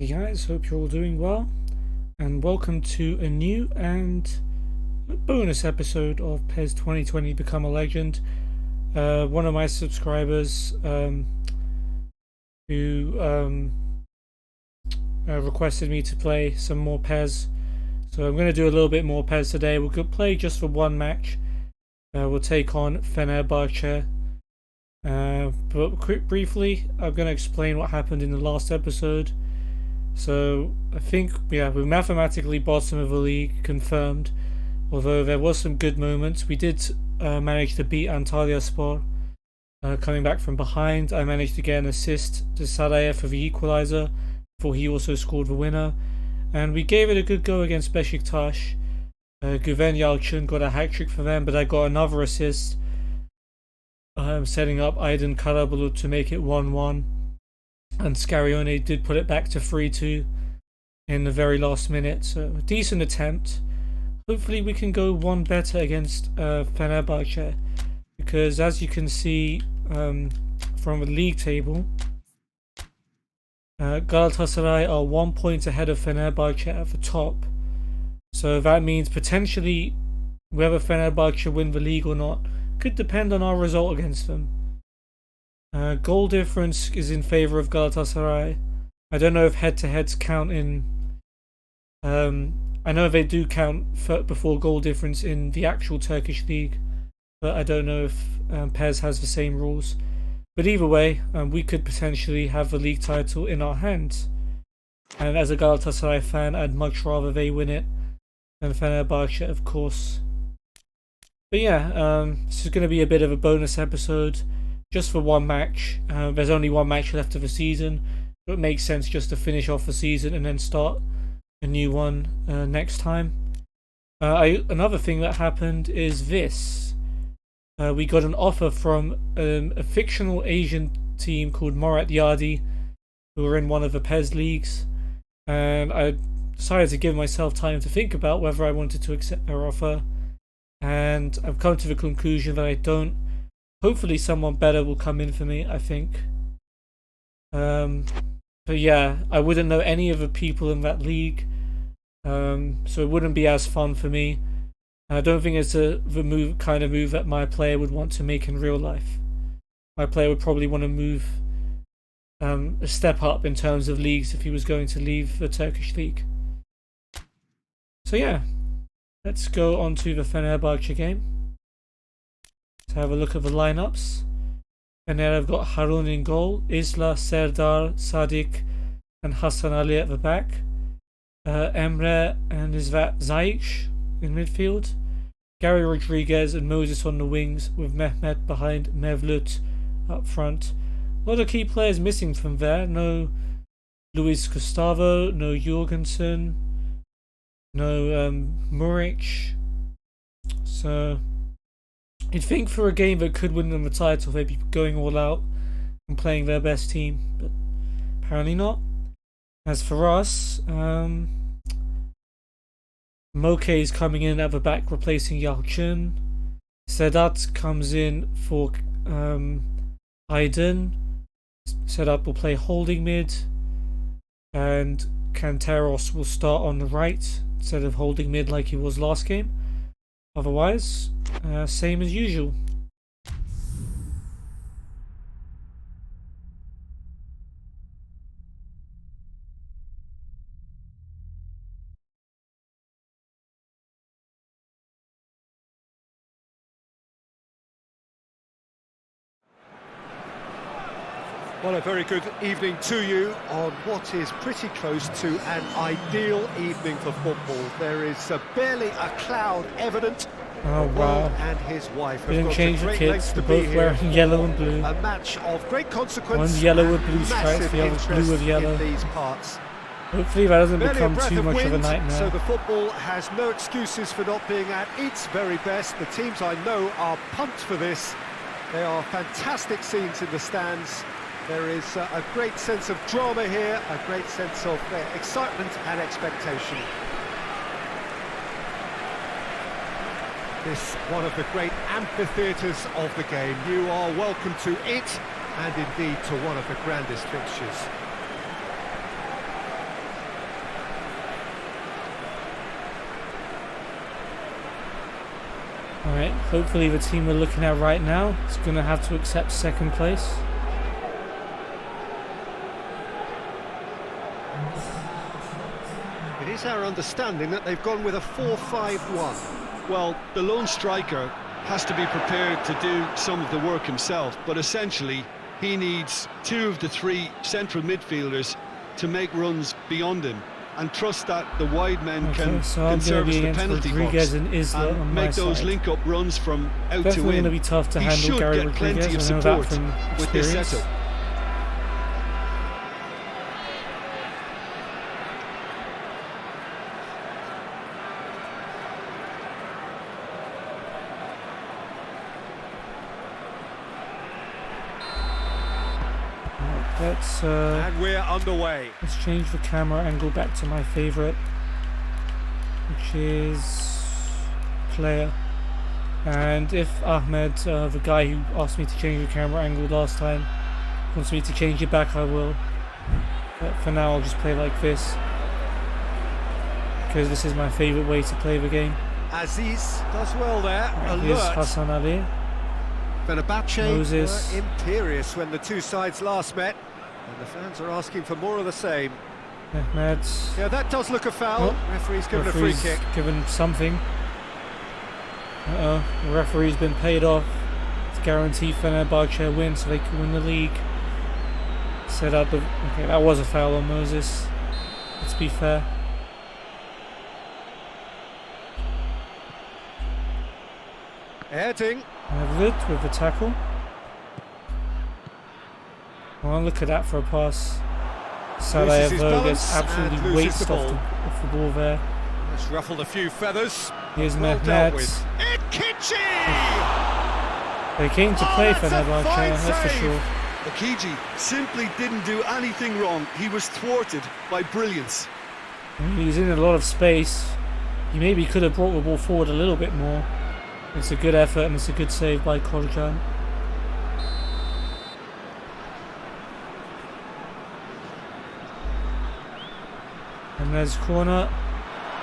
Hey guys, hope you're all doing well, and welcome to a new and bonus episode of PES 2020 Become a Legend. One of my subscribers who requested me to play some more PES, so I'm going to do a little bit more PES today. We'll play just for one match. We'll take on Fenerbahce. But briefly, I'm going to explain what happened in the last episode. So I think we're mathematically bottom of the league, confirmed. Although there was some good moments, we did manage to beat Antalyaspor. Coming back from behind, I managed to get an assist to Sarajevo for the equaliser, before he also scored the winner. And we gave it a good go against Beşiktaş. Güven Yalçın got a hat trick for them, but I got another assist, setting up Aydın Karabulut to make it 1-1. And Scarione did put it back to 3-2 in the very last minute, so a decent attempt. Hopefully we can go one better against Fenerbahce, because as you can see from the league table, Galatasaray are 1 point ahead of Fenerbahce at the top. So that means potentially whether Fenerbahce win the league or not could depend on our result against them. Goal difference is in favour of Galatasaray. I don't know if head-to-heads count in... I know they do count before goal difference in the actual Turkish league, but I don't know if PES has the same rules. But either way, we could potentially have the league title in our hands. And as a Galatasaray fan, I'd much rather they win it than Fenerbahce, of course. But yeah, this is going to be a bit of a bonus episode. Just for one match. There's only one match left of the season, so it makes sense just to finish off the season and then start a new one next time. Another thing that happened is this. We got an offer from a fictional Asian team called Morat Yadi, who are in one of the PES leagues, and I decided to give myself time to think about whether I wanted to accept their offer, and I've come to the conclusion that I don't. Hopefully someone better will come in for me, I think. But yeah, I wouldn't know any of the people in that league, so it wouldn't be as fun for me. I don't think it's the kind of move that my player would want to make in real life. My player would probably want to move a step up in terms of leagues if he was going to leave the Turkish league. So yeah, let's go on to the Fenerbahce game. To have a look at the lineups. And there I've got Harun in goal, Isla, Serdar, Sadiq and Hasan Ali at the back. Emre and Isvat Zaic in midfield. Gary Rodriguez and Moses on the wings, with Mehmet behind Mevlut up front. A lot of key players missing from there. No Luis Gustavo, no Jorgensen, no Muric. So you'd think for a game that could win them the title, they'd be going all out and playing their best team, but apparently not. As for us, Moke is coming in at the back, replacing Yalçın. Sedat comes in for Aydın. Sedat will play holding mid, and Kanteros will start on the right instead of holding mid like he was last game. Otherwise, same as usual. Well, a very good evening to you on what is pretty close to an ideal evening for football. There is barely a cloud evident. Oh wow! And his wife have Didn't gone change to the great kits. lengths to They're be both here. wearing yellow and blue. A match of great consequence. One's yellow with blue stripes, the other's blue with yellow. In these parts. Hopefully that doesn't Barely become a breath too of much of a wind, nightmare. So the football has no excuses for not being at its very best. The teams I know are pumped for this. There are fantastic scenes in the stands. There is a great sense of drama here, a great sense of excitement and expectation. This one of the great amphitheatres of the game. You are welcome to it, and indeed to one of the grandest fixtures. Alright, hopefully the team we're looking at right now is going to have to accept second place. It is our understanding that they've gone with a 4-5-1. Well, the lone striker has to be prepared to do some of the work himself, but essentially he needs two of the three central midfielders to make runs beyond him and trust that the wide men can service the penalty box and make those link-up runs from out Definitely to in. going to be tough to He handle should Gary get plenty Rodriguez. of I know that support from with this experience. setup. And we're underway. Let's change the camera angle back to my favourite, which is player. And if Ahmed, the guy who asked me to change the camera angle last time, wants me to change it back, I will. But for now, I'll just play like this, because this is my favourite way to play the game. Aziz does well there. Here's Alert. Hassan Ali. Fenerbahce Moses. were imperious when the two sides last met, and the fans are asking for more of the same. Ahmed. Yeah, that does look a foul. Oh, Referee's given a free kick. Given something. The referee's been paid off to guarantee Fenerbahce a win so they can win the league. Set up. Okay, that was a foul on Moses. Let's be fair. Heading. Everett with the tackle. Well, look at that for a pass. Loses his Sarajevo gets balance and absolutely loses waste the off the ball there. That's ruffled a few feathers. Here's Well Mehmet. dealt with. Ikichi! They came to play that's a Fenerbahce, fine that's for save. sure. Akiji simply didn't do anything wrong. He was thwarted by brilliance. He's in a lot of space. He maybe could have brought the ball forward a little bit more. It's a good effort and it's a good save by Korjan. And there's corner.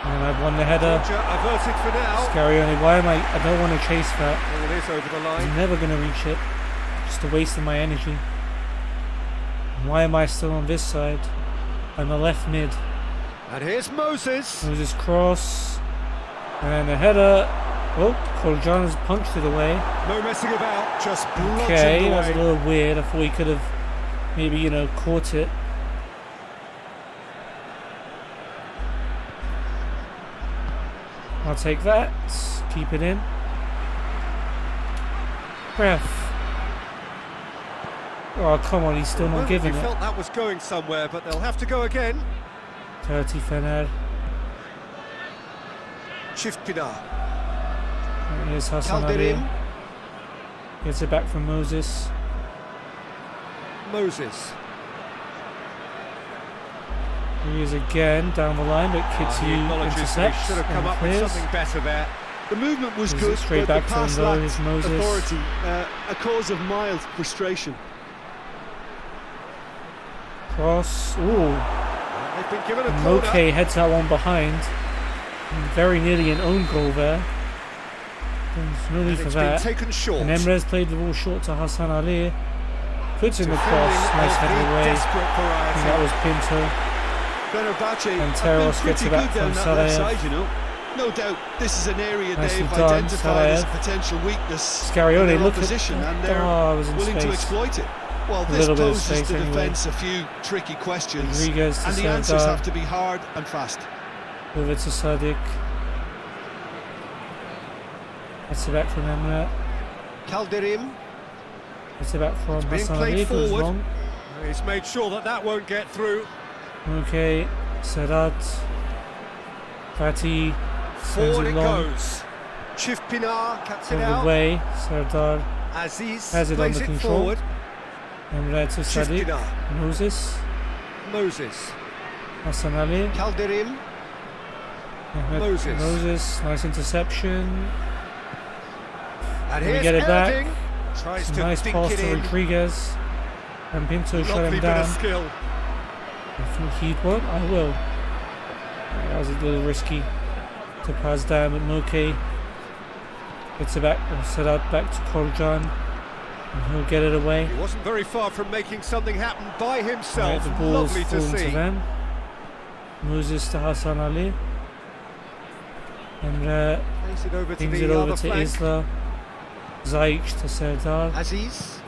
And I've won the header. Roger, averted for now. Scarione, why am I don't want to chase that. Oh, it is over the I'm line. never going to reach it. Just a waste of my energy. Why am I still on this side? I'm a left mid. And here's Moses. Moses cross. And a header. Oh, Korjan has punched it away. No messing about, just bludgeoned Okay, that's a away. little weird. I thought he could have maybe, caught it. I'll take that. Keep it in. Ref. Oh, come on, he's still not giving You it. felt that was going somewhere, but they'll have to go again. 30 Fener. Çiftpınar. Here's Hassan Ali. Calderin. Gets it back from Moses. Moses. He is again down the line, but He Kitsu acknowledges that intercepts he should have come and up with clears. something better there. The movement was Gives it good, straight but back the to him pass though. lacked Here's Moses. authority, a cause of mild frustration. Cross. Ooh. They've been given a corner. Moke heads that one behind. Very nearly an own goal there. There's no need And for it's been that. taken short. And Emre's played the ball short to Hassan Ali. Puts in the Defending cross. Nice of header the away. desperate I think that variety. was Pinto. Fenerbahce And have Teros been gets pretty it back good down from that left Sarajevo. side, you know. No doubt this is an area Nicely they've done, identified as a Sarajevo. potential weakness Scarione, in their look at opposition, and they're I was in willing to space. exploit it. Well, A this little bit of poses space the anyway. defence a few tricky questions, Rodriguez to and the answers Serdar. have to be hard and fast. Over to Sadiq. Gets it back from Emre. Calderin. Gets it back from being Hassan played Ali. Goes forward. long. He's made sure that that won't get through. Okay. Sedat. Fatih. Sends Forward it it long. goes. Çiftpınar cuts it Over out. the way. Serdar. Aziz Has it plays under it control. forward. Emre to Sadiq. Çiftpınar. Moses. Moses. Hassan Ali. Calderin. Ahmed Moses. Moses. Nice interception. And we here's get it back. Erding. Tries to Nice dink pass it to in. Rodriguez. And Pinto shut Lovely him bit down. of skill. If you heed one, I will. That was a little risky to pass down, but Moke It's a back, set out back to Korjan, and he'll get it away. He wasn't very far from making something happen by himself. Right, the ball's Lovely to fallen to see. them. Moses to Hassan Ali. And Plays it over to brings the it over other to flank. Isla. Zayich to Serdar. Aziz.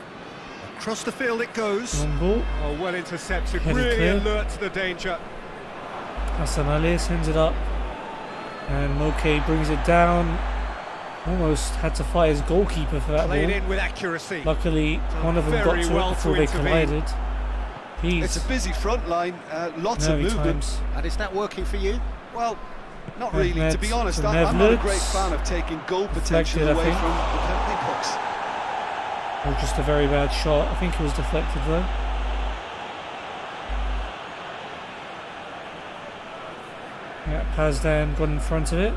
Across the field it goes. Long ball. Oh, well intercepted. Headed Really clear. alert to the danger. Hassan Ali sends it up. And Moke brings it down. Almost had to fight his goalkeeper for that Played ball. in with accuracy. Luckily, one of them got very to well it before to they intervene. collided. It's a busy front line, lots of Nervy movement. times. And is that working for you? Well, not really. To be Mehmet honest, to I'm not a Mevlüt. great fan of taking goal potential Deflected, I away think. from the penalty box. Or just a very bad shot. I think it was deflected though. Yeah, Pazdan got in front of it.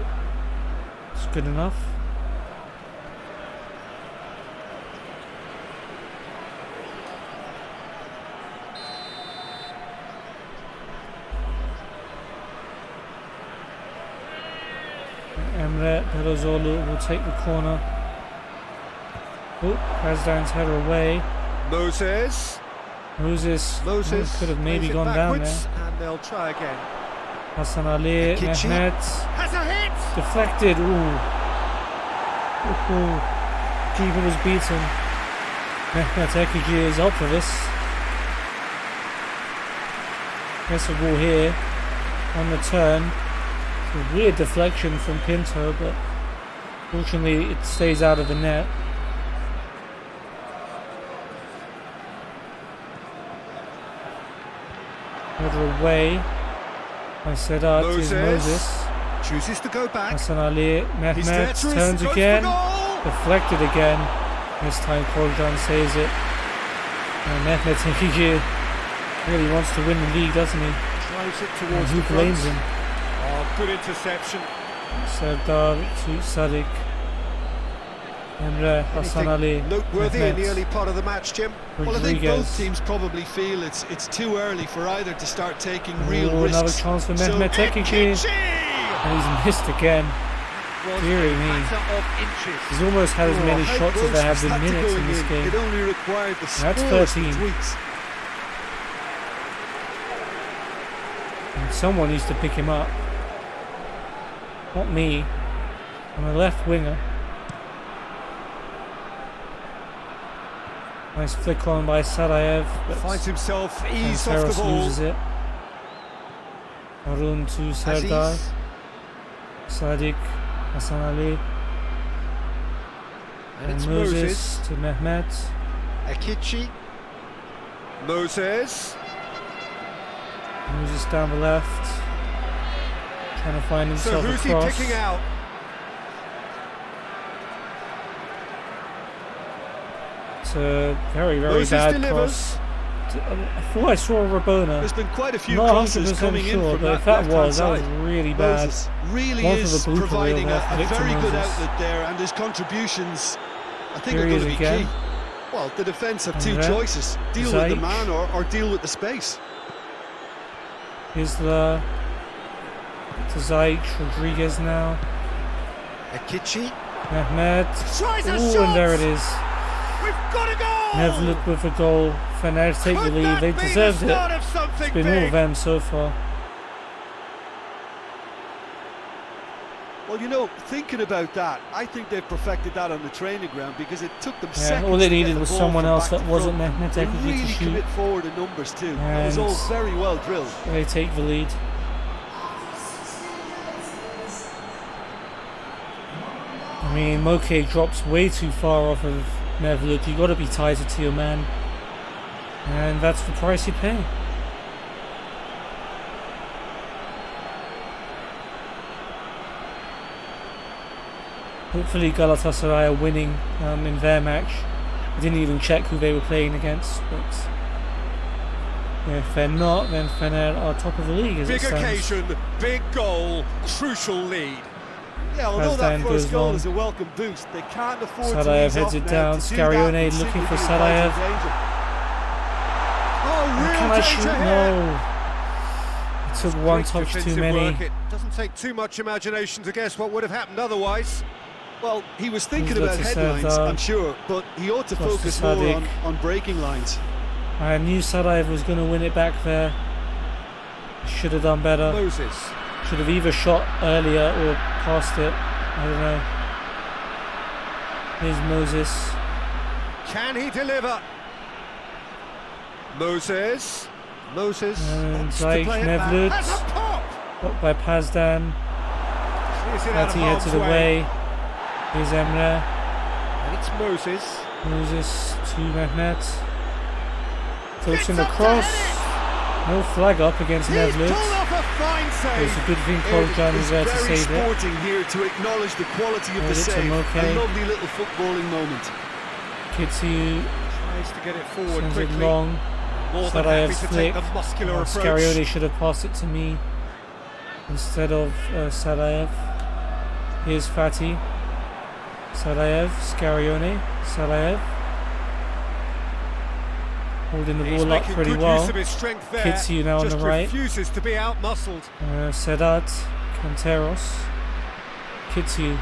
It's good enough. Emre Belözoğlu will take the corner. Oh, Pazdan's header away. Moses. Moses could have maybe plays it gone down there. backwards, and they'll try again. Hassan Ali, Ekici. Mehmet, Has a hit! deflected. Ooh. Ooh. Keeper was beaten. Mehmet Ekici is up for this. Gets a ball here on the turn. It's a weird deflection from Pinto, but fortunately it stays out of the net. Header away. I said it is Moses. Chooses to go back. Hassan Ali, He's there, Mehmet Truce, turns goes for again. goal! Deflected again. This time Korjan saves it. And Mehmet Ekici really wants to win the league, doesn't he? Drives it And towards who the blames front. him? Oh, good interception. Serdar to Sadik. Emre, Hassan Ali, Noteworthy in the Mehmet, early part of the match, Jim. Well, I think both Rodriguez. teams probably feel it's too early for either to start taking real Oh, risks. another chance for So- Mehmet Ekici. Ekici! And he's missed again. Was Deary a me. matter of inches. He's almost had as Oh, many how shots as close there have was been that to minutes in going this in? game. It only required the That's smallest 13. tweaks. And someone needs to pick him up. Not me. I'm a left winger. Nice flick on by Sarajev, but Finds himself eased off Santeros the ball. loses it. Harun to Serdar. Aziz. Sadik, Hassan Ali, And and it's Moses Moses. to Mehmet. Ekici. Moses. Moses down the left, trying to find So himself who's across. he picking out? It's a very, very Moses bad delivers. cross. I thought I saw Rabona. There's been quite a few Not crosses 100% coming in sure, from but that if that left-hand was, that was side. really bad. Moses really One for is the blooper reel providing there a for Victor very good Moses. outlet there, and his contributions, I think, Here are he going to is be again. key. Well, the defence have two And choices: deal with the Zayich. man or deal with the space. Isla to Zayich, Rodriguez now. Ekici. Mehmet. Tries a Ooh, shot! and there it is. We've got a goal! Mevlüt with a goal. Fener take the Could lead. that They be the deserved it. start of something It's been all big? of them so far. Well, you know, thinking about that, I think they've perfected that on the training ground because it took them Yeah, seconds. all they to get needed the was ball someone from else back that to wasn't front. Mehmet They Ekici to really shoot. commit forward in numbers too. That was all And- very well drilled. They take the lead. I mean, Moke drops way too far off of Mevlüt. You got to be tighter to your man, and that's the price you pay. Hopefully Galatasaray are winning in their match. I didn't even check who they were playing against, but if they're not, then Fener are top of the league as Big it stands. occasion, big goal, crucial lead. Yeah, although that Hazdan first goes goal long. is a welcome boost, they can't afford to Sarajev ease heads off it now. down. To do Scarione that would looking for simply be vital Sarajev. danger. Oh, real Can I danger shoot? here. No. It took one Great touch too defensive many. work. It doesn't take too much imagination to guess what would have happened otherwise. Well, he was thinking He's about looked to headlines, Serdar. I'm sure, but he ought to Lost to focus more Sadik. on breaking lines. I knew Sadaev was going to win it back there. Should have done better. Moses. Should have either shot earlier or passed it. I don't know. Here's Moses. Can he deliver? Moses. Moses. And wants to Zayt, play it back. Mevlut. That's a pop! Blocked by Pazdan. Clears it out of Fatih head to the harm's way. Here's Emre. And it's Moses. Moses to Mehmet. Floats Gets in up to across. head No flag up against it. He's Mevlut. pulled off a fine save. It's a good thing Koljan is there to Very save it. sporting here to acknowledge the quality of Hold the it to save. Moke. A lovely little footballing moment. Kitsu Tries to get it forward sends it quickly. long. More than happy Sadaev's to flick. take the muscular approach. Scarione should have passed it to me instead of Sadaev. Here's Fatih. Sadaev, Scarione, Sadaev. Holding the He's ball up making pretty good well. use of his strength there. Kitsu now on Just the right. refuses to be out-muscled. Sedat, Canteros, Kitsu.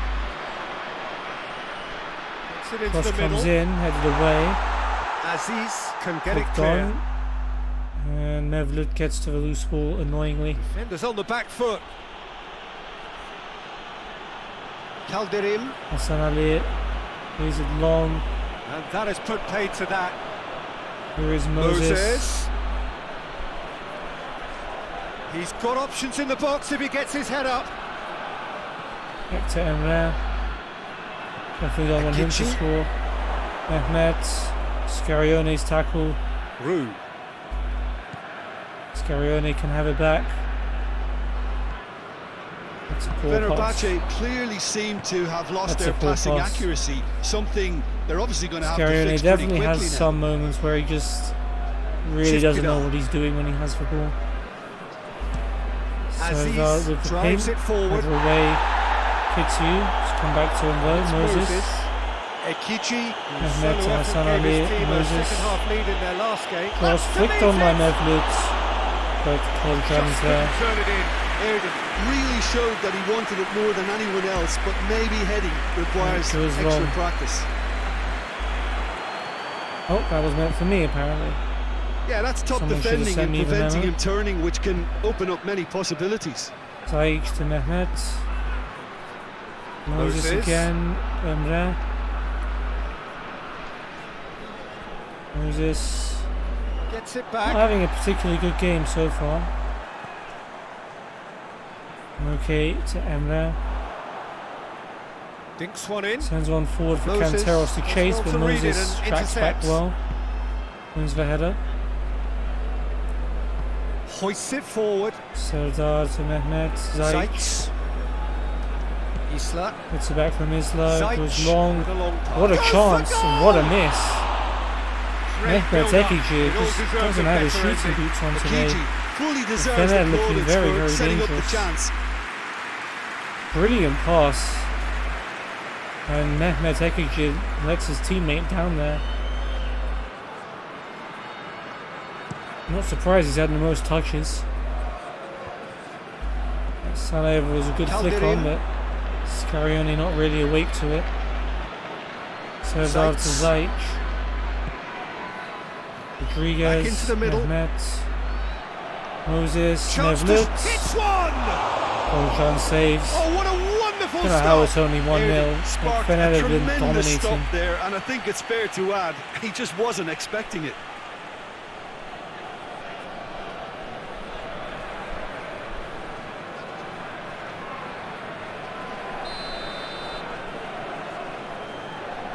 Gets it into Cross the comes middle. in, headed away. Aziz can get it Hooked clear. on. And Mevlut gets to the loose ball annoyingly. Defenders on the back foot. Calderim, Hassan Ali. Here's it long. and that has put paid to that. Here is Moses. Moses. He's got options in the box if he gets his head up. Back to Emre. Definitely don't want him to Akichi. score. Mehmet. Scarione's tackle. Rue. Scarione can have it back. That's a poor pass. Fenerbahce clearly seem to have lost That's their a poor passing pass. accuracy, something they're obviously going to have to Scarione fix pretty definitely quickly has now. some moments where he just really Shift doesn't it know up. what he's doing when he has the ball. Aziz with the drives pin, it forward. header away. Kitsu, just come back to him though. Moses. Ekichi, Mehmet so Hassan gave his Ali, team a Moses. second half lead in their last game. Cross That's to flicked meet on by it. Mevlut, but Koljan is Just there. couldn't turn it in. Erden. Really showed that he wanted it more than anyone else, but maybe heading requires It was extra wrong. practice. Oh, that was meant for me apparently. Yeah, that's top Someone should have defending sent and me the preventing memo. him turning, which can open up many possibilities. Zayt to Mehmet. Moses Moses. again. Emre. Moses. Gets it Not back. having a particularly good game so far. Okay, to Emre. Dinks one in. Sends one forward for Moses Canteros to does chase, well but to read it Moses and tracks back intercepts. well. Wins the header. Hoists it forward. Serdar to Mehmet. Zayt. Zayt. Isla. Gets it back from Isla. Zayt Goes long. with a long pass. What a Goes for chance and what a goal! miss. Great Mehmet build-up. Ekici It all just deserves doesn't a have his better shooting ending. boots on today. Akiji fully deserves Fener the looking goal and very, scored, very setting up dangerous. the chance. Brilliant pass. And Mehmet Ekici lets his teammate down there. Not surprised he's had the most touches. Sarajevo was a good flick on, but Scarione not really awake to it. Serdar to Zayt. Rodriguez, Back into the middle. Mehmet, Moses, Chance to Mevlut. hits one! Koljan saves. Oh, what a wonderful I don't know how it's stop! only 1-0. Sparked Fener a have been tremendous dominating. stop there, and I think it's fair to add, he just wasn't expecting it.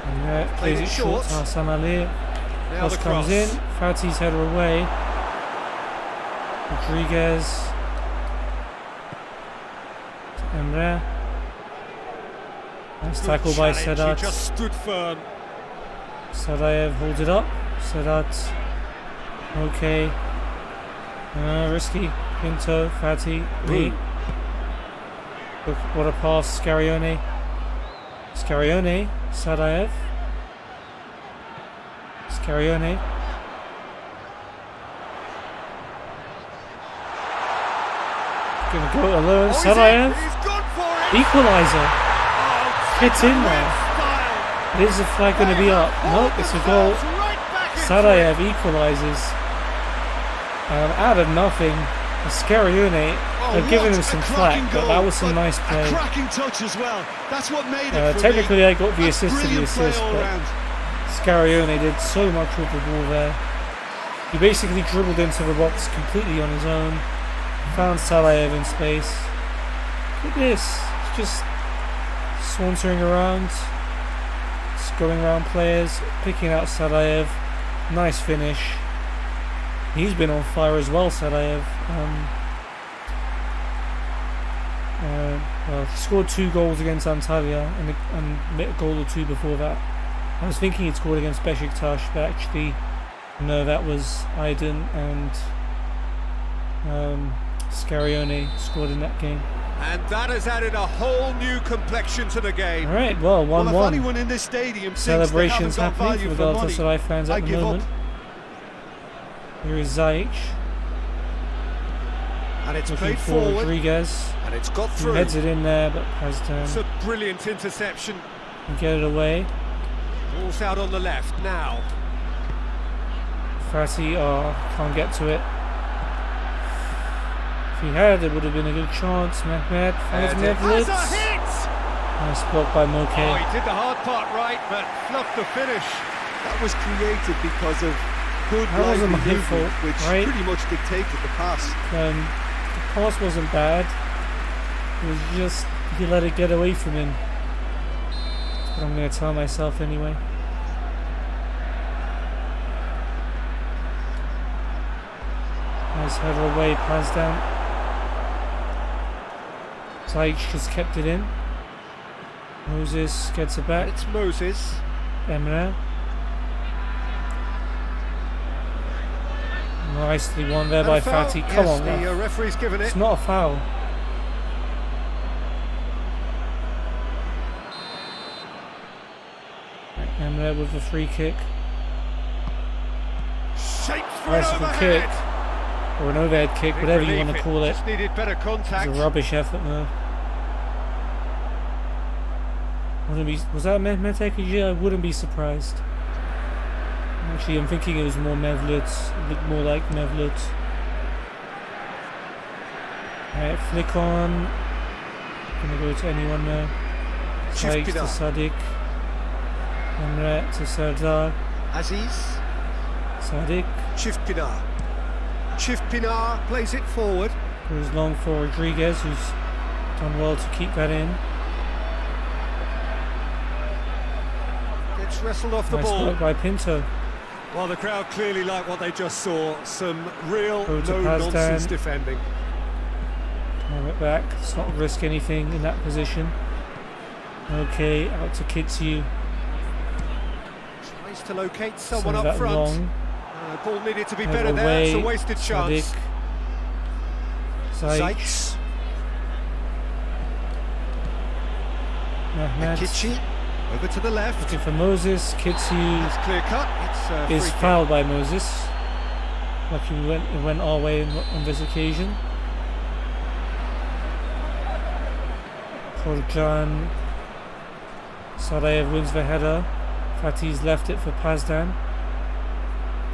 And plays Played it it short short. to Hassan Ali. Now Cross the comes cross. in. Fatih's header away. Rodriguez. To Emre. Nice Good tackle by challenge, Sedat. He just stood firm. Sadaev holds it up. Sedat. Okay. Risky. Pinto. Fatih. Lee. Look, what a pass. Scarione. Scarione. Sadaev. Scarione. Gonna go alone. Oh, Sadaev. he's gone for it! Equaliser. Oh, Get in there. Is the flag going to be up? Nope, it's a goal. Sarajev equalises. Out of nothing, Scarione have given him some flack, but that was some nice play. A cracking touch as well. That's what made it for technically, me. I got the assist to the assist, but Scarione did so much with the ball there. He basically dribbled into the box completely on his own, found Sarajev in space. Look at this, it's just sauntering around, just going around players, picking out Sarajev. Nice finish. He's been on fire as well, Sarajev. Well, he scored 2 goals against Antalya and a goal or 2 before that. I was thinking he'd scored against Besiktas, but actually, no, that was Aydin and Scarione scored in that game. And that has added a whole new complexion to the game. Alright, well, 1-1. Well, if anyone in this stadium Celebrations thinks they happening haven't for got value for money, Galatasaray fans at I the give moment. up. Here is Zajic. And it's Looking played for forward. Rodriguez. And it's got He through. heads it in there, but has It's a brilliant interception. and get it away. Ball's out on the left now. Fatty, can't get to it. If he had, it would have been a good chance. Mehmet finds And it has Mevlid. a hit! Nice block by Moke. Oh, he did the hard part right, but fluffed the finish. That was created because of good That wasn't lively my movement, fault, which right? pretty much dictated the pass. The pass wasn't bad. It was just he let it get away from him. That's what I'm going to tell myself anyway. Nice header away, pass down. Zajic just kept it in. Moses gets it back. It's Moses. Emre. Nicely won there And by a foul. Fatty. Come Yes, on, the ref. referee's given it. It's not a foul. Emre with a free kick. Shaped for an Bicycle overhead. kick. Or an overhead kick, Big whatever you relief. want to call it. Just needed better contact. It's a rubbish effort though. Was that Mehmet Ekici? I wouldn't be surprised. Actually, I'm thinking it was more Mevlut. It looked more like Mevlut. Alright, flick on. Gonna go to anyone now. Zajic to Sadik. Emre to Serdar. Aziz. Sadik Çiftpınar. Çiftpınar plays it forward. goes long for Rodriguez, who's done well to keep that in. Gets wrestled off the Nice ball. work by Pinto. Well, the crowd clearly like what they just saw. Some real Go to no-nonsense Pazdan. defending. Have it back. Let's not risk anything in that position. Okay, out to Kitsu. Tries to locate someone Sends up that front. long. Ball needed to be Header better there. It's a away. wasted chance. Zajic. Zajic. Mehmet. Kichi. Over to the left. Looking for Moses. Kitsu It's clear cut. It's a is free kick. fouled by Moses. Lucky it went our way on this occasion. Korcan. Sarajev wins the header. Fatih's left it for Pazdan.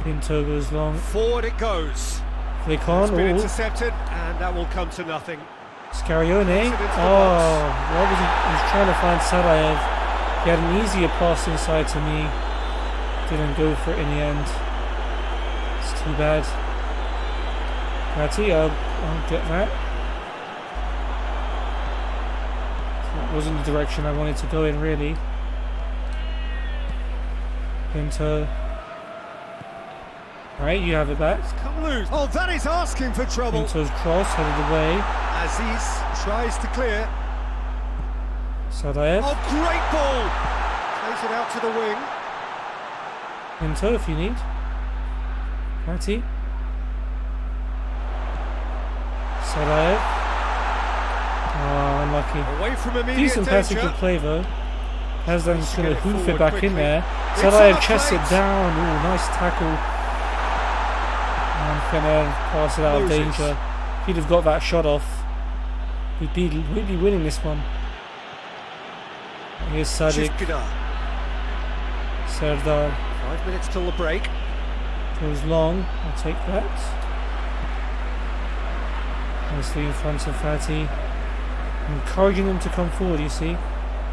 Pinto goes long. Forward it goes. Flick on. It's been Oh, intercepted, and that will come to nothing. Scarione. Into the Oh, what was he? He was trying to find Sarajev. He had an easier pass inside to me. Didn't go for it in the end. It's too bad. Fatih, I'll get that. That wasn't the direction I wanted to go in, really. Pinto. Alright, you have it back. Come loose. Oh, that is asking for trouble. Pinto's cross, headed away. Aziz tries to clear. Sarajev. Oh, great ball. Plays it out to the wing. Pinto, if you need. Fatih. Sarajev. Oh, unlucky. Away from immediate Decent danger. passage of play though. Hazdan just going to Get it hoof it forward back in quickly. there. It's Sarajev on chests it plate. down. Ooh, nice tackle. And Fener pass it out of Moses. danger. If he'd have got that shot off, we'd be winning this one. Here's Sadik. Shifkidar. Serdar 5 minutes till the break. goes long. I'll take that. Nicely in front of Fatih. Encouraging them to come forward, you see.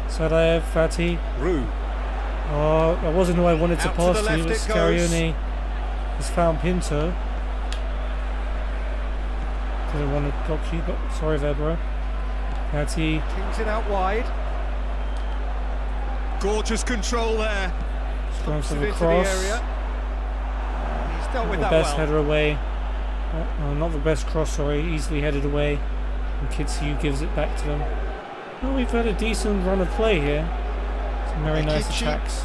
Sarajev, Fatih. Rue. Oh, that wasn't who I wanted to Out to pass the to, left but it goes. Scarione has found Pinto. Didn't want to block you, but sorry there, bro. Fatih. Kings it out wide. Gorgeous control there. Just going for It the into cross. area. He's dealt with The that best well. header away. Not the best cross, sorry. Easily headed away. And Kitsu gives it back to them. Well, we've had a decent run of play here. Some very nice Akichi. attacks.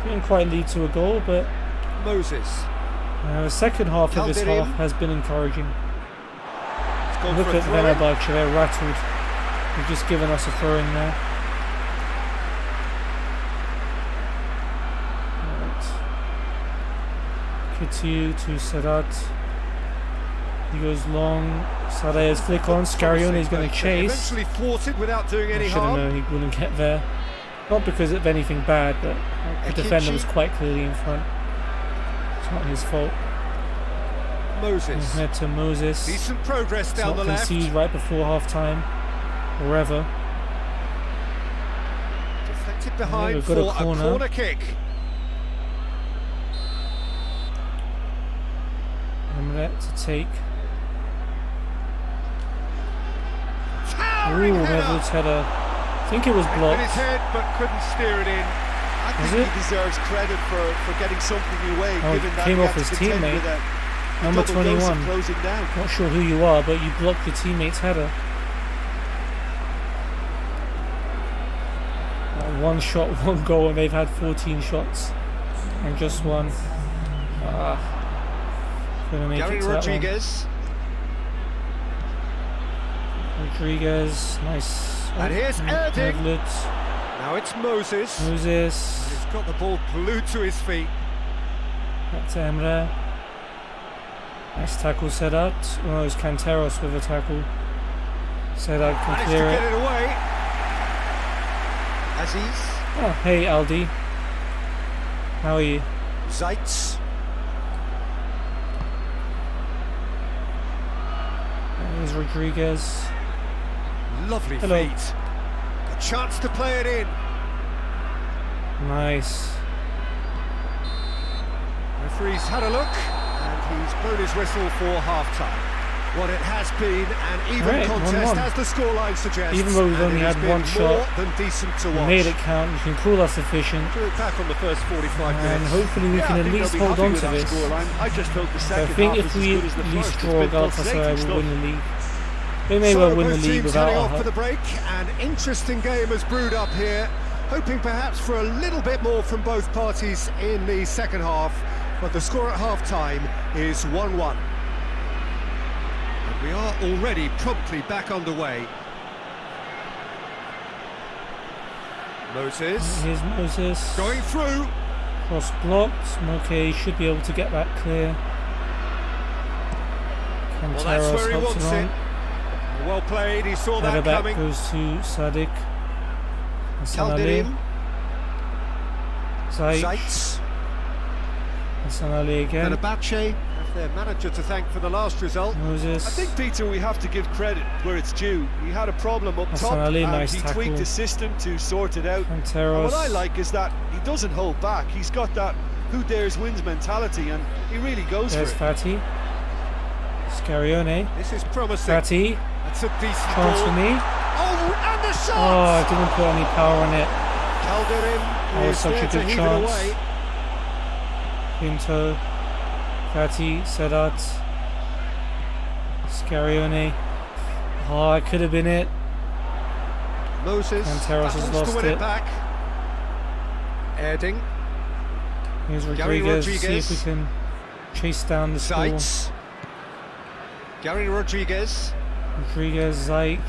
Didn't quite lead to a goal, but Moses. the second half of this Calderin. half has been encouraging. He's gone Look for a at throw-in. Venerbahce, they're rattled. They've just given us a throw in there. Right. Kitsu to Sadat. He goes long. Sarayev's flick on. Scarione is going to chase. Eventually thwarted without doing I any should have harm. known he wouldn't get there. Not because of anything bad, but the defender was quite clearly in front. It's not his fault. Moses. Head to Moses. Decent progress Let's down not the left. concede right before half time. Or ever. Deflected behind we've for got a a corner. corner kick. Emre to take. Towering Ooh, header. Mevlud's header. I think it was In his blocked. head, but couldn't steer it in. I Was think it? he deserves credit for getting something away, Oh, given it that came he off had to his contend teammate. with a Number double dose of 21. closing down. Not sure who you are, but you blocked your teammate's header. One shot, one goal, and they've had 14 shots. And just one. Gonna make Gary it to that one. Rodriguez. Rodriguez, nice. And here's Erding. Mevlud. Now it's Moses. Moses. He's got the ball glued to his feet. Back to Emre. Nice tackle, Sedat. Oh, it's Canteros with a tackle. Sedat can Managed to clear get it. it away. Aziz. Oh, hey Aldi. How are you? Zaitz. There's Rodriguez. Lovely Hello. feet. A chance to play it in. Nice. Referee's had a look and he's blown his whistle for half-time. What it has been an even Right, contest 1-1. as the scoreline suggests. Even though we've and only it has had been one more shot, than decent to We watch. made it count. You can call us efficient. Drew it back on the first 45 And minutes. hopefully we can at least hold on to this. I just hope the So I second think half if is as we good as the at least first. draw, It's been pulsating Galatasaray will stuff. win the league. They may So well win the both league teams without heading our off for the help. break. An interesting game has brewed up here, hoping perhaps for a little bit more from both parties in the second half, but the score at half-time is 1-1. And we are already promptly back underway. Moses Here's Moses. going through. Cross blocked. Moke should be able to get that clear. Well, that's Canteros where he helps wants it it. on. Well played, he saw Header that back coming. goes to Sadik. Hassan Ali. Calderin, Zayt. Zaitz, Hassan Ali again. Fenerbahce have their manager to thank for the last result. Moses. I think, Peter, we have to give credit where it's due. He had a problem up Hassan top Ali, and nice he tackle. tweaked his system to sort it out. And Canteros. what I like is that he doesn't hold back. He's got that who dares wins mentality and he really goes There's for it. Fatih. Scarione. This is promising. Fatih. That's a decent Chance for ball. me. Oh, and the shot! Oh, I didn't put any power on it. Calderin was is such there a to good heave chance. it away. Pinto. Fatih. Sedat. Scarione. Oh, it could have been it. Moses Canteros has battles lost to win it. it back. Erding, Here's Gary Rodriguez. See if Rodriguez. we can chase down the score. Zaitz, Gary Rodriguez, Rodriguez. Zayt.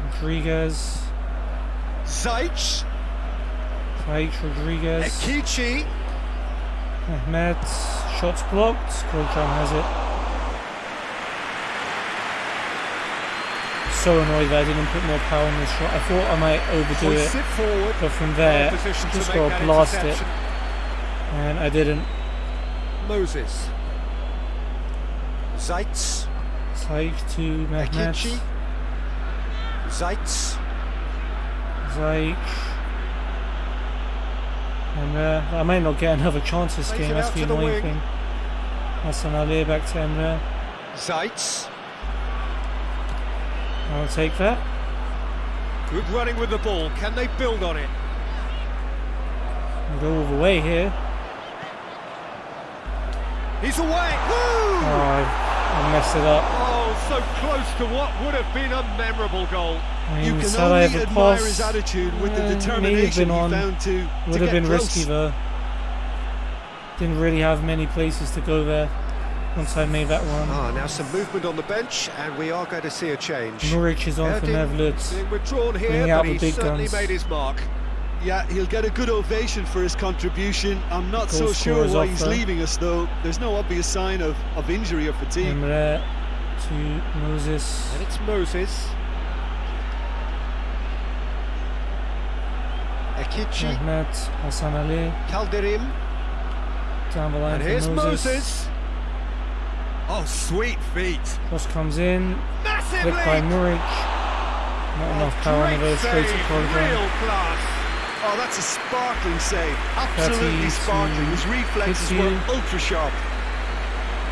Rodriguez. Zaitz, Zayt. Rodriguez. Akichi, Ahmed. Shots blocked. Goljan has it. so annoyed that I didn't put more power in this shot. I thought I might overdo Hoists it, it forward. but from there, Well positioned to just make got that to blast it, interception. and I didn't. Moses. Zaitz. Saik to Mehmet. Akichi. Zaitz. Zaik. And I might not get another chance this Plays game, it that's out the to the annoying wing. thing. Hassan Ali back to Emre. Zaitz. I'll take that. Good running with the ball. Can they build on it? I'll go all the way here. He's away. Woo! Oh, I messed it up. Oh, so close to what would have been a memorable goal. I You mean, can Salah only have a admire pass. his attitude with the May have determination been he on. found to Would have get been close. risky though. Didn't really have many places to go there once I made that run. Ah, now some movement on the bench, and we are going to see a change. Norwich is on for Erding Nevlutz. being withdrawn here, Bringing out but the he big certainly guns. made his mark. Yeah, he'll get a good ovation for his contribution. I'm not Goal so sure scorer's why off he's though. leaving us, though. There's no obvious sign of injury or fatigue. Emre to Moses. And it's Moses. Akichi, Mehmet, Hassan Ali. Calderim, Down the line and for here's Moses. Moses. Oh, sweet feet. Cross comes in. Massive Flicked by leap. Muric. Not enough power on the Great straight save, to Cordoba. real class. Oh, that's a sparkling save. Absolutely 30 sparkling. His to reflexes Pitsu. were ultra sharp.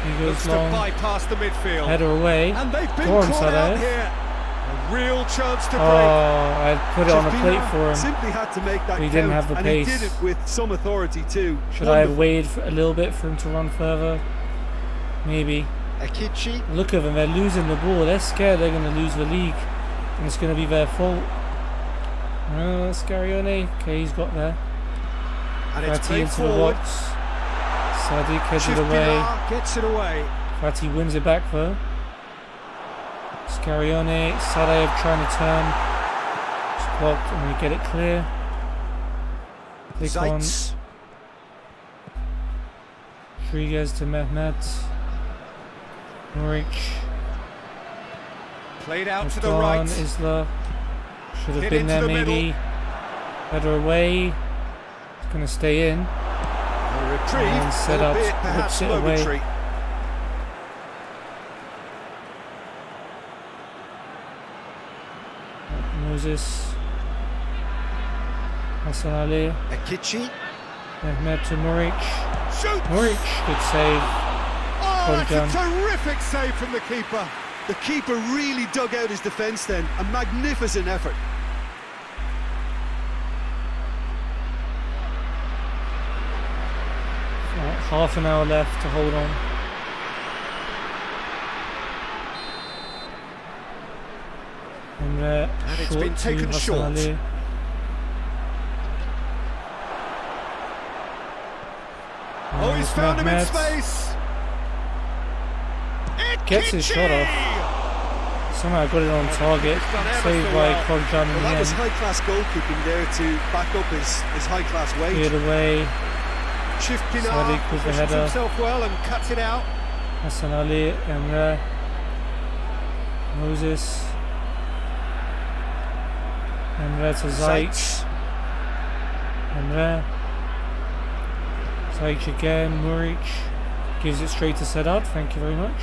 He goes Looks to long. bypass the midfield. Header away. And they've been Go on, caught out Salah. here. A real chance to break. Oh, I put it on a plate Chipina for him. Simply had to make that He didn't count, have the and pace. he did it with some authority too. Should I have Wonderful. waited for a little bit for him to run further? Maybe. Akichi, Look at them, they're losing the ball. They're scared they're going to lose the league. And it's going to be their fault. Oh, Scarione. Okay, he's got there. and it's Fatty played into the forward. box. Sadiq heads it away. Chipina gets it away. Fatty wins it back though. Scarione, Sadaev trying to turn. It's blocked and we get it clear. Click on. Zaitz, Rodriguez to Mehmet. Muric. played out to the Gone. right. Isla. Should have Hit been into there the maybe. Header away. It's going to stay in. A reprieve, And set up, albeit perhaps whips it away. momentary. Moses. Hassan Ali. Akichi, Mehmet to Muric. shoots! Muric, good save. Oh, Well that's done. a terrific save from the keeper. The keeper really dug out his defence then. A magnificent effort. Half an hour left to hold on. And it's short been to taken Hassan short. Ali. Oh, he's found him in Mehmet. space. Gets his shot off. Somehow got it on target. He's done ever Saved so by well. Korjan in Well, the that was end. high-class goalkeeping there to back up his high-class wage. Cleared away. Chief Pinar Sadiq with the positions header. himself well and cuts it out. Hassan Ali, Emre. Moses. Emre to Zaik. Zaitz. Emre. Zaik again. Muric. Gives it straight to Sedat. Thank you very much.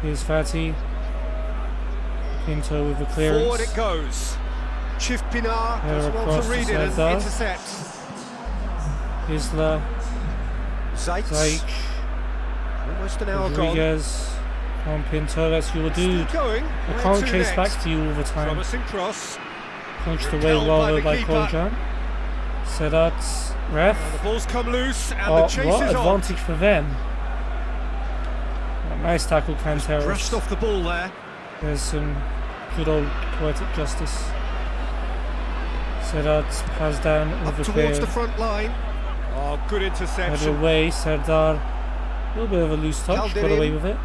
Here's Fatty. Pinto with the clearance. Forward it goes. Chief Pinar Header does well across to read to it and Serdar. intercept. Isla. Zaitz. Zaik. Almost an hour gone. Rodriguez. On Pinto. That's your dude. Still going. I Where can't to chase next? back to you all the time. Promising cross. Punched away Repelled well by though the by keeper. Korjan. Sedat. Ref. And the ball's come loose and Oh, the chase what is on. advantage for them. Nice tackle, Brushed Canteros. off the ball there. There's some good old poetic justice. Sedat pass down with Up the towards clear. the front line. Oh, good Head interception. away, Serdar. A little bit of a loose touch, got Calderin. away with it.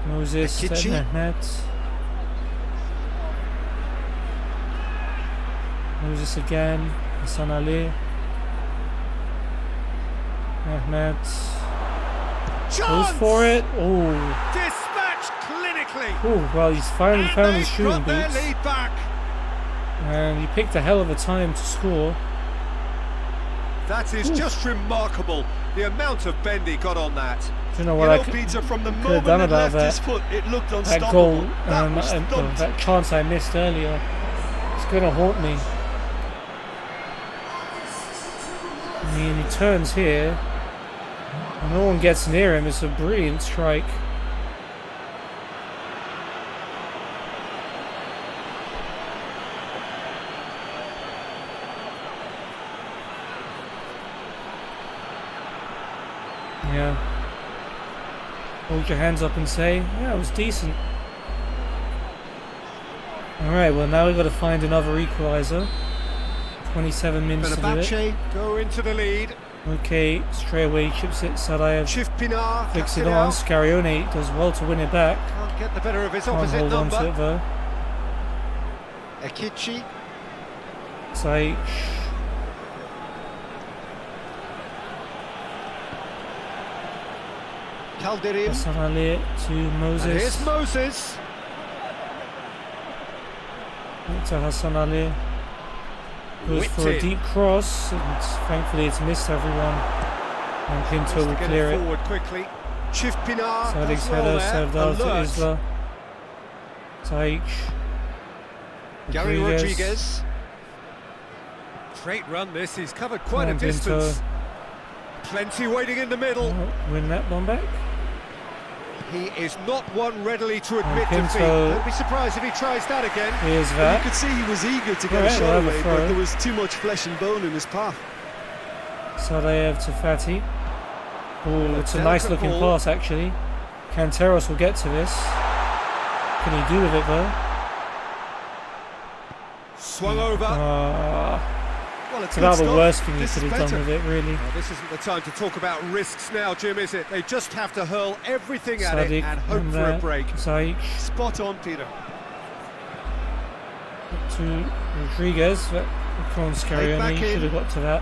Moses to Akichi. Mehmet. Moses again. Hassan Ali. Mehmet. Goes Chance! for it. Oh, Dispatched clinically. quickly. Oh, well, he's finally found his They've shooting got their boots. lead back. And he picked a hell of a time to score. That is just remarkable. The amount of bend he got on that. Do you know You what I know, could Peter, from the have moment done it about left his that? foot, it looked That unstoppable. goal, That was stumped. that chance I missed earlier. It's going to haunt me. I mean, he turns here. And no one gets near him. It's a brilliant strike. Yeah. Hold your hands up and say, yeah, it was decent. Alright, well now we've got to find another equaliser. 27 minutes to do it. Fenerbahce go into the lead. Okay, straight away chips it. Sadayev Chifpinar flicks cuts it it on. out. Scarione does well to win it back. Can't get the better of his Can't opposite hold on to it number. though. Ekichi. Saich. Calderim. Hassan Ali to And Moses. here's Moses. To Hassan Ali. Goes for a Whipped in. deep cross, and thankfully it's missed everyone. And Pinto will Wants to get clear it it. forward quickly. Chifpinar Sadik's does well header there. served out to Alert. Isla. Saich. Gary Rodriguez. Great run this, he's covered quite a And Pinto. distance. Plenty waiting in the middle. Oh, win that one back. He is not one readily to admit Pinto. defeat. Don't be surprised if he tries that again. Here's You that. could see he was eager to get Alright, a we'll shot have a away, throw. but there was too much flesh and bone in his path. Sadayev to Fatih. Oh, it's a delicate nice looking ball. pass actually. Canteros will get to this. Can he do with it though? Swung over. Well, It's about the good worst stop. thing he This could is have done better. with it, really. Well, this isn't the time to talk about risks now, Jim, is it? They just have to hurl everything at it Sadik and hope for a break. Saich Spot on, Peter. to Rodriguez. Con back Scarioni in. should have got to that.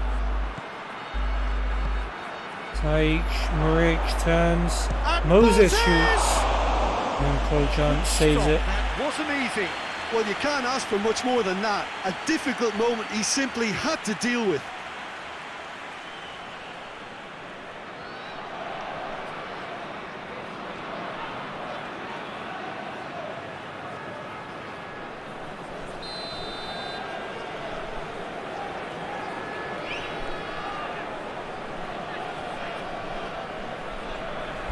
Saich, Muric turns. And Moses shoots. And Kojan saves it. That wasn't easy. Well, you can't ask for much more than that. A difficult moment he simply had to deal with.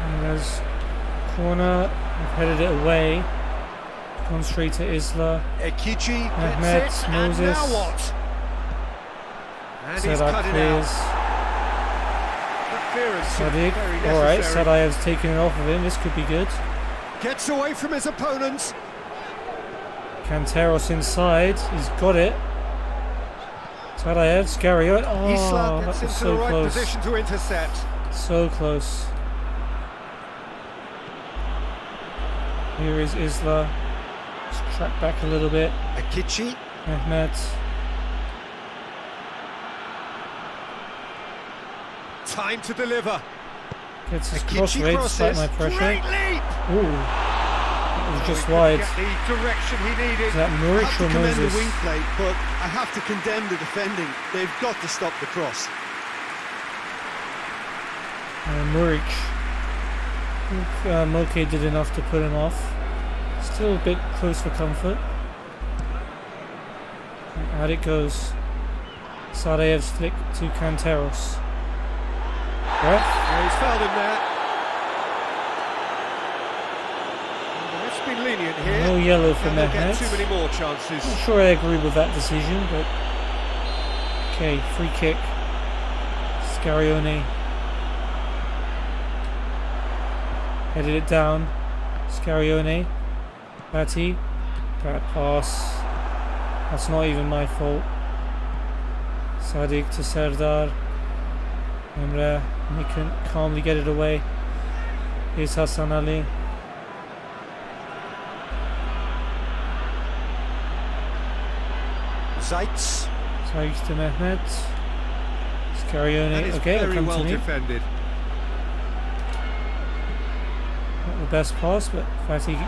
And there's corner. I've headed it away. Gone straight to Isla. Ekichi Mehmet, gets it, Moses. and now what? And he's Sadak cut it clears. out. The clearance is Sadik. very Alright, necessary. Sadayev's taking it off of him. This could be good. Gets away from his opponents. Canteros inside. He's got it. Sadayev, Scariot. Oh, Isla that gets was into so the right close. position to intercept. So close. Here is Isla. Let's track back a little bit. Ekichi. Mehmet. Time to deliver. Gets his cross Ekichi rate despite crosses. my pressure. Great leap. Ooh. That was just He couldn't wide. get the direction he needed. Is that I Muric have to or commend the Moses? wing play, but I have to condemn the defending. They've got to stop the cross. Muric. Moke did enough to put him off. Still a bit close for comfort. Out it goes. Sadayev's flick to Canteros. Ref? Yeah, he's fouled him there. And the ref's been lenient here. No yellow for And they'll get Mehmet. too many more chances. Not sure I agree with that decision, but okay, free kick. Scarione headed it down. Scarione, Batty, bad pass. That's not even my fault. Sadik to Serdar. Emre, he can calmly get it away. Here's Hassan Ali. Zaitz. Sadik to Mehmet. Scarione, That is okay, it'll very come well to me. defended. Not the best pass, but Fatih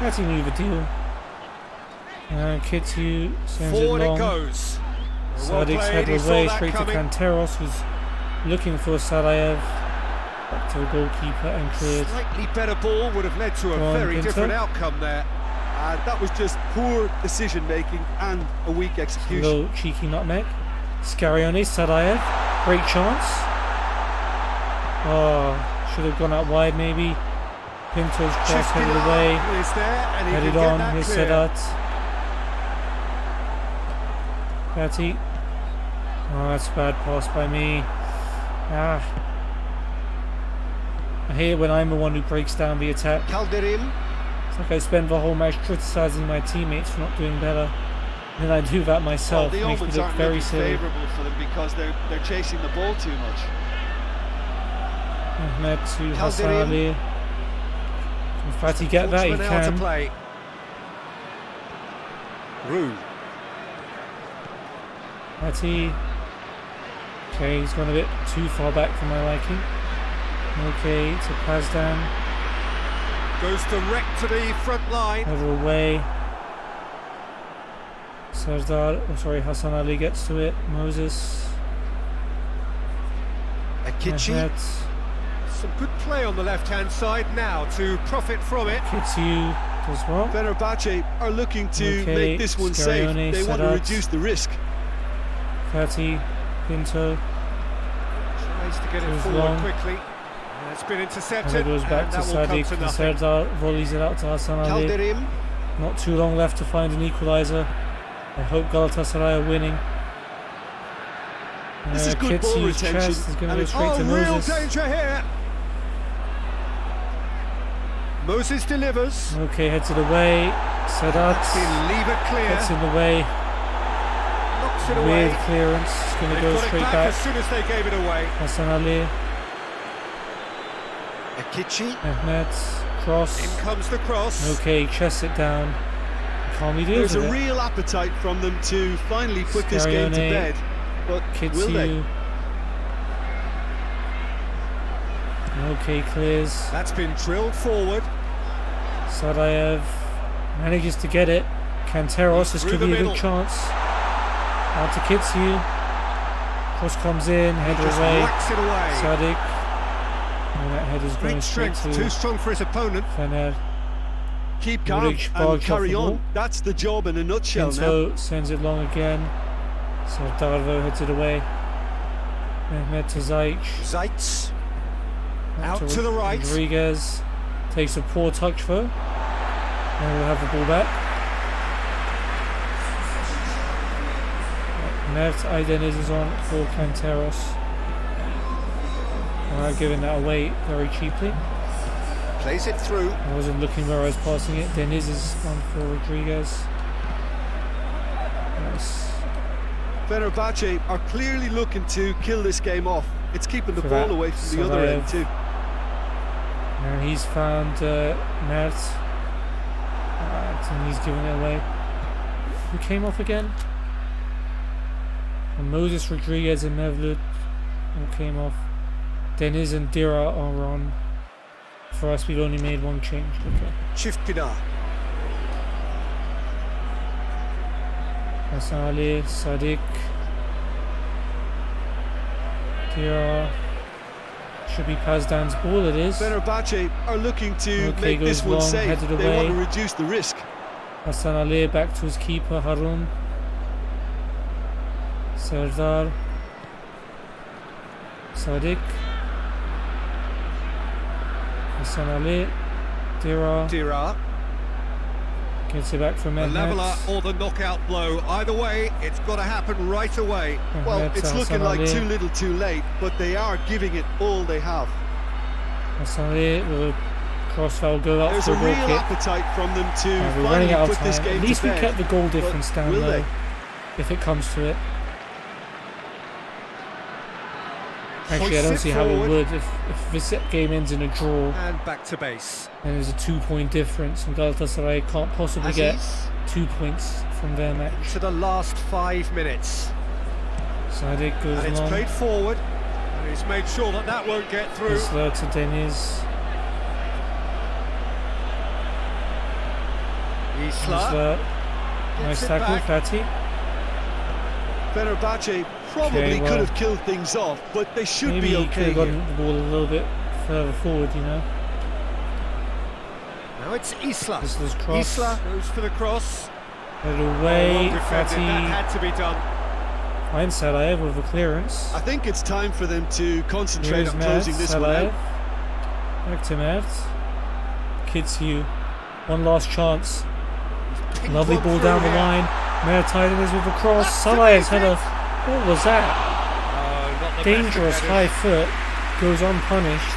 That's a new deal. And Kitsu sends Forward it it long. goes. Well Sadik's played, headed he saw away that straight coming. to Kanteros, who's looking for Sarajev. Back to the goalkeeper and cleared. Slightly better ball would have led to a Go on, very Pinto. different outcome there. And that was just poor decision-making and a weak execution. Little cheeky nutmeg. Scarione, Sarajev. Great chance. Oh, should have gone out wide maybe. Pinto's cross headed away. Is there, and he Headed can get on, that here's clear. Sedat. Fatty. Oh, that's a bad pass by me. Ah. I hate it when I'm the one who breaks down the attack. Calderim. It's like I spend the whole match criticising my teammates for not doing better. And then I do that myself. Well, the Makes me omens look aren't very looking silly. favourable for them because they're chasing the ball too much. Ahmed to Hassan Calderim. Ali. Can Fatty get that? He Fortunate now to can. play. Rue. Fatty. Okay, he's gone a bit too far back for my liking. Okay, to Pazdan. Goes direct to the front line. Over away. Serdar, oh sorry, Hassan Ali gets to it. Moses. Akichi. Ahmed. Some good play on the left-hand side now to profit from it. Kitsu does well. Fenerbahce are looking to Okay, make this one safe. Scarione, They want to Sedat. reduce the risk. Fatty. Pinto. Tries to get it Goes forward long. quickly. And it's been And intercepted. it goes back and to that will come Sadiq. to And nothing. Serdar volleys it out to Hassan Ali. Calderim. Not too long left to find an equaliser. I hope Galatasaray are winning. This is good ball Kitsu's retention, chest is going to and go it's straight to Real Moses. danger here. Moses delivers. Okay, heads it away. Sedat He'll leave it clear. gets in the way. Knocks it Weird away. clearance. It's going to They've go got it straight back back. as soon as they gave it away. Hassan Ali. Akichi. Ahmed. Cross. In comes the cross. Okay, chests it down. Calmly deals There's with a it. real appetite from them to finally put this game to Scarione, bed. But will they? Kitsu. Okay, clears. That's been drilled forward. Sarajev manages to get it. Kanteros, this Through could the be a middle. good chance. Out to Kitsu. Cross comes in, header Just away. whacks it away. Sadik. And that header's going Great straight strength, to too strong for his opponent. Fener. Keep calm Muric and barged off carry the on. ball. That's the job in a nutshell now. Pinto sends it long again. Sardarvo heads it away. Mehmet to Zaic. Zaitz. Out to the right. Rodriguez takes a poor touch though. And we'll have the ball back. Mert Aydeniz is on for Kanteros. Giving that away very cheaply. Plays it through. I wasn't looking where I was passing it. Deniz is on for Rodriguez. Nice. Fenerbahce are clearly looking to kill this game off. It's keeping the For ball that, away from the other Sarajev. end too. And he's found Mert. And he's giving it away. Who came off again? And Moses, Rodriguez and Mevlud all came off. Deniz and Dira are on. For us, we've only made one change. Okay. Chifkina. Hassan Ali, Sadiq. Dira. Should be Pazdan's ball, it is. Fenerbahce are looking to Okay, make this goes one long, safe. headed They want away. to reduce the risk. Hassan Ali back to his keeper, Harun. Serdar. Sadiq. Hassan Ali. Dira. Dira. Gets it back from The Mehmet. leveller or the knockout blow. Either way, it's got to happen right away. Well, Mehmet it's to looking Hassan like Ali. too little too late, but they are giving it all they have. Hassan Ali with a cross foul go out There's for a a goal real kick. appetite from them to We're running finally out of put this time. game At least to we bed. kept the goal But difference down will low. they? If it comes to it. Actually, I Hoists don't it see how it forward. would. If this game ends in a draw And back to base. and there's a 2-point difference, and Galatasaray can't possibly get Aziz 2 points from their match. to the last 5 minutes. Sadiq goes And it's long. played forward. And he's made sure that that won't get through. Isla to Deniz. Isla Nice gets it tackle, back. Fatty. Fenerbahce probably Okay, well, could have killed things off, but they should Maybe be he could okay have gotten here. the ball a little bit further forward, you know. Now it's Isla. Isla's cross. Isla goes for the cross. Headed Oh, away. well defended. Fatty That had to be done. finds Salaev with a clearance. I think it's time for them to concentrate Here's on Mert, closing this one Salaev. out. Back to Mert. Kids you. One last chance. Ping Lovely pong ball through down the here. line. Mert tied in with a cross. That's Salaev's amazing. header. What was that? Oh, not the Dangerous best of high headers. foot. Goes unpunished.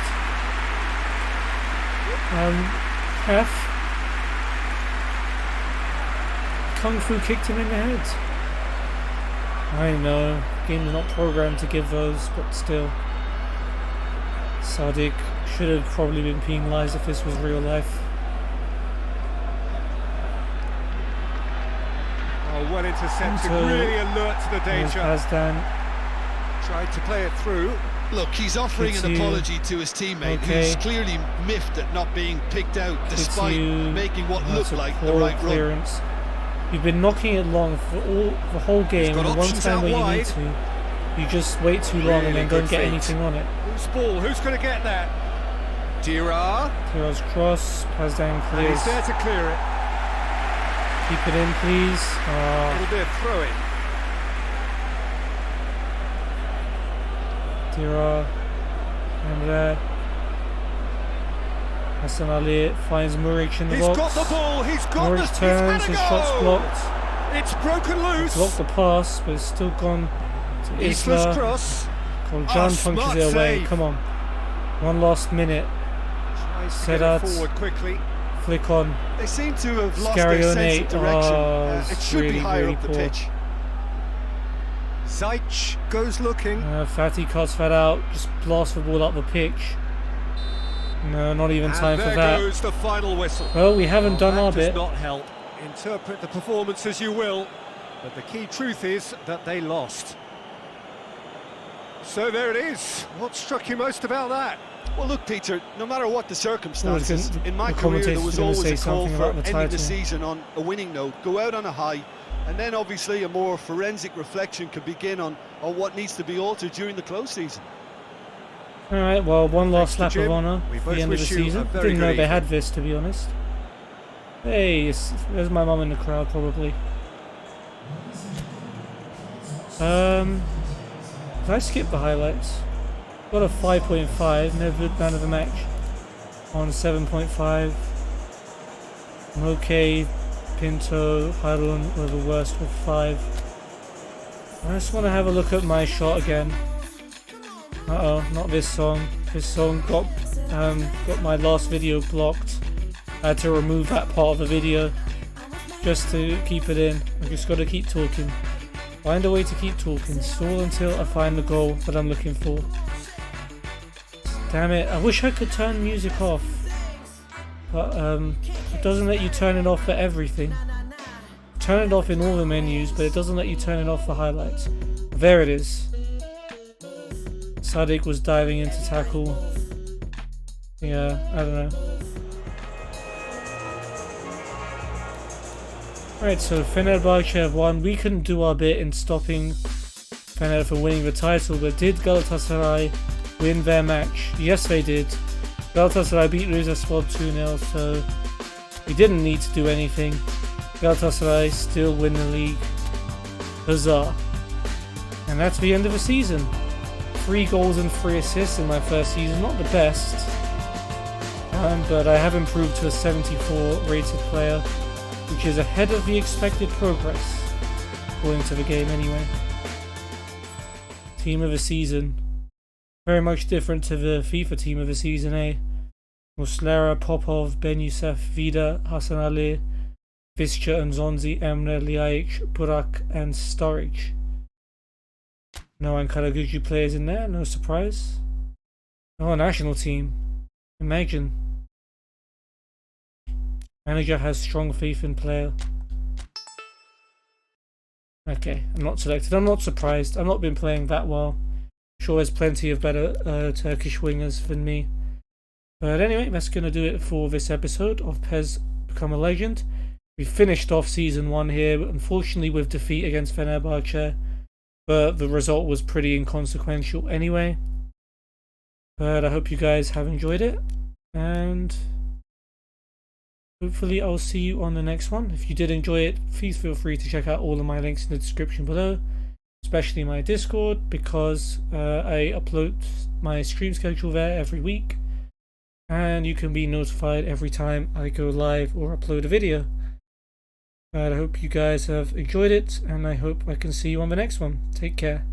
F. Kung Fu kicked him in the head. I know, game's not programmed to give those, but still. Sadiq should have probably been penalised if this was real life. Oh, well intercepted, Pinto. really alert to the There's danger. Pazdan. Tried to play it through. Look, he's offering an Kitsu. apology to his teammate, Okay. who's clearly miffed at not being picked out despite Kitsu. making what That's looked a like the poor right run. clearance. You've been knocking it long for the whole game, got and the one options time out where you wide. need to, you just wait too long and Really then don't good get feet. anything on it. Whose ball? Who's going to get that? Dira. Hero's cross, Pazdan And clears. he's there to clear it. Keep it in, please. It'll be a throw-in. Dira, Emre, Hassan Ali finds Muric in the He's box. got the ball. He's got Muric the. turns, He's his had a shot's goal. blocked. It's broken loose. Blocked the pass, but it's still gone to Isla's Isla. cross. Koljan Oh, punches smart it away. save. Come on. One last minute. Tries to get it Sedat. forward quickly. Flick on. They seem to have lost their sense of Scarione. direction. Oh, It it's should be really, higher really up the poor. pitch. Zajc goes looking. Fatty cuts that out. Just blast the ball up the pitch. No, not even And time for there that. goes the final whistle. Well, we haven't done that our does bit. not help. Interpret the performance as you will, but the key truth is that they lost. So there it is. What struck you most about that? Well, look, Peter, no matter what the circumstances, the- in my the career there commentators was were gonna always say a call something for about the ending the title. season on a winning note, go out on a high, and then obviously a more forensic reflection can begin on what needs to be altered during the close season. Alright, well, one last lap Thanks to of Jim. honour We for both the end of the wish you a season. very Didn't know good they evening. had this, to be honest. Hey, there's my mum in the crowd, probably. Did I skip the highlights? Got a 5.5, never man of the match on 7.5. Moke, Pinto, Harun were the worst with 5. I just want to have a look at my shot again. Uh-oh, not this song. This song got my last video blocked. I had to remove that part of the video just to keep it in. I just got to keep talking. Find a way to keep talking. Stall until I find the goal that I'm looking for. Damn it, I wish I could turn music off. But it doesn't let you turn it off for everything. Turn it off in all the menus, but it doesn't let you turn it off for highlights. There it is. Sadiq was diving into tackle. Yeah, I don't know. Right, so Fenerbahce have won. We couldn't do our bit in stopping Fener from winning the title, but did Galatasaray win their match? Yes, they did. Galatasaray beat Rizespor 2-0, so we didn't need to do anything. Galatasaray still win the league. Huzzah. And that's the end of the season. 3 goals and 3 assists in my first season. Not the best, but I have improved to a 74 rated player, which is ahead of the expected progress, according to the game anyway. Team of the season. Very much different to the FIFA team of the season, eh? Muslera, Popov, Ben Youssef, Vida, Hassan Ali, Visca and Zonzi, Emre, Ljajic, Burak and Sturridge. No Ankara Gucci players in there, no surprise. Oh, national team. Imagine. Manager has strong faith in player. Okay, I'm not selected. I'm not surprised. I've not been playing that well. Sure, there's plenty of better Turkish wingers than me. But anyway, that's going to do it for this episode of PES Become a Legend. If We finished off season 1 here, unfortunately with defeat against Fenerbahce, but the result was pretty inconsequential anyway. But I hope you guys have enjoyed it, and hopefully I'll see you on the next one. If you did enjoy it, please feel free to check out all of my links in the description below, especially my Discord, because I upload my stream schedule there every week, and you can be notified every time I go live or upload a video. I hope you guys have enjoyed it, and I hope I can see you on the next one. Take care.